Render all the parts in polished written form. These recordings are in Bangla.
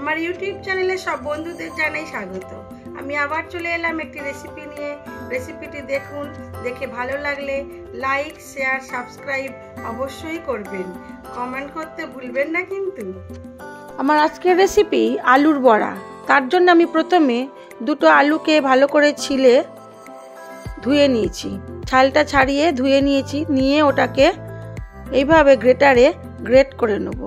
আমার ইউটিউব চ্যানেলে সব বন্ধুদের জানাই স্বাগত। আমি আবার চলে এলাম একটি রেসিপি নিয়ে। রেসিপিটি দেখুন, দেখে ভালো লাগলে লাইক, শেয়ার, সাবস্ক্রাইব অবশ্যই করবেন। কমেন্ট করতে ভুলবেন না কিন্তু। আমার আজকের রেসিপি আলুর বড়া। তার জন্য আমি প্রথমে দুটো আলুকে ভালো করে ছিলে ধুয়ে নিয়েছি, ছালটা ছাড়িয়ে ধুয়ে নিয়েছি। নিয়ে ওটাকে এইভাবে গ্রেটারে গ্রেট করে নেব।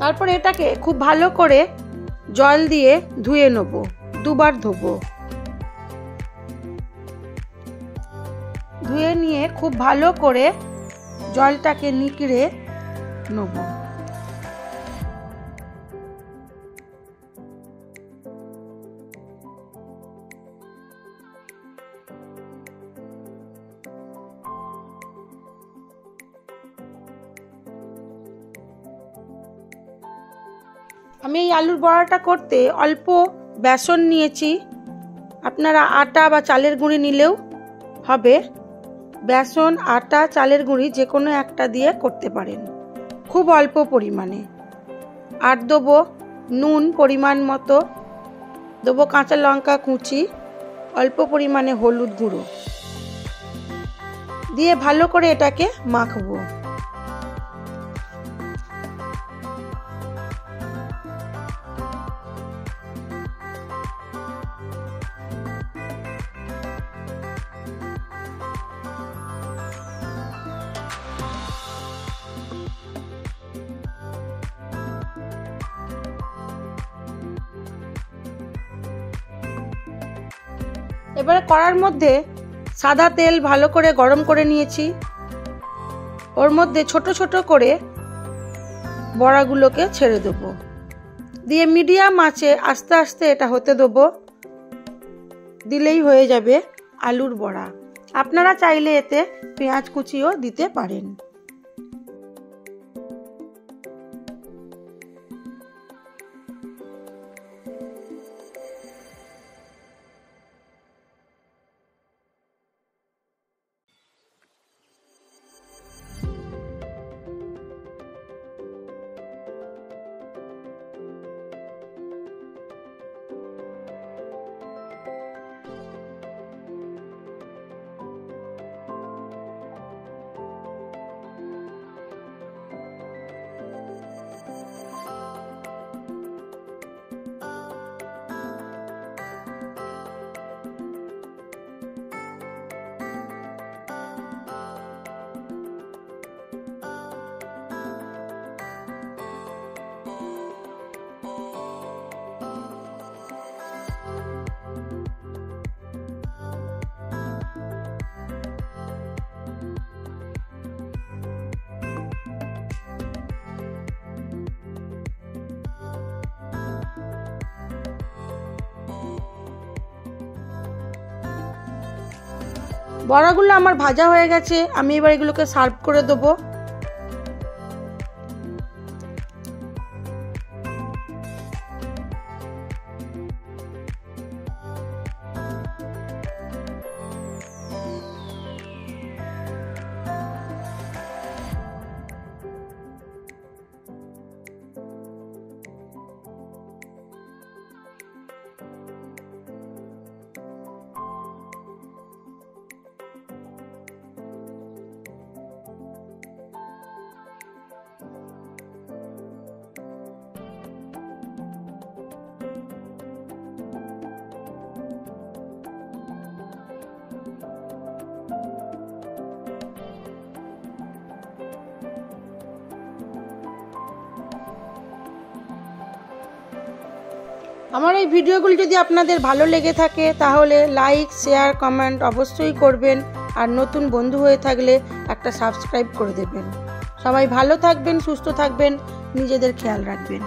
তারপর এটাকে খুব ভালো করে জল দিয়ে ধুয়ে নেব, দুবার ধোবো। ধুয়ে নিয়ে খুব ভালো করে জলটাকে নিকড়ে নেব। আমি এই আলুর বড়াটা করতে অল্প বেসন নিয়েছি। আপনারা আটা বা চালের গুঁড়ি নিলেও হবে। বেসন, আটা, চালের গুঁড়ি যে কোনো একটা দিয়ে করতে পারেন, খুব অল্প পরিমাণে। আর দেবো নুন পরিমাণ মতো, দেবো কাঁচা লঙ্কা কুচি, অল্প পরিমাণে হলুদ গুঁড়ো দিয়ে ভালো করে এটাকে মাখবো। এবারে কড়ার মধ্যে সাদা তেল ভালো করে গরম করে নিয়েছি। ওর মধ্যে ছোট ছোট করে বড়াগুলোকে ছেড়ে দেবো, দিয়ে মিডিয়াম আঁচে আস্তে আস্তে এটা হতে দেবো। দিলেই হয়ে যাবে আলুর বড়া। আপনারা চাইলে এতে পেঁয়াজ কুচিও দিতে পারেন। বড়াগুলো আমার ভাজা হয়ে গেছে। আমি এবার এগুলোকে সার্ভ করে দেবো। আমার এই ভিডিওগুলি যদি আপনাদের ভালো লেগে থাকে তাহলে লাইক, শেয়ার, কমেন্ট অবশ্যই করবেন। আর নতুন বন্ধু হয়ে থাকলে একটা সাবস্ক্রাইব করে দেবেন। সবাই ভালো থাকবেন, সুস্থ থাকবেন, নিজেদের খেয়াল রাখবেন।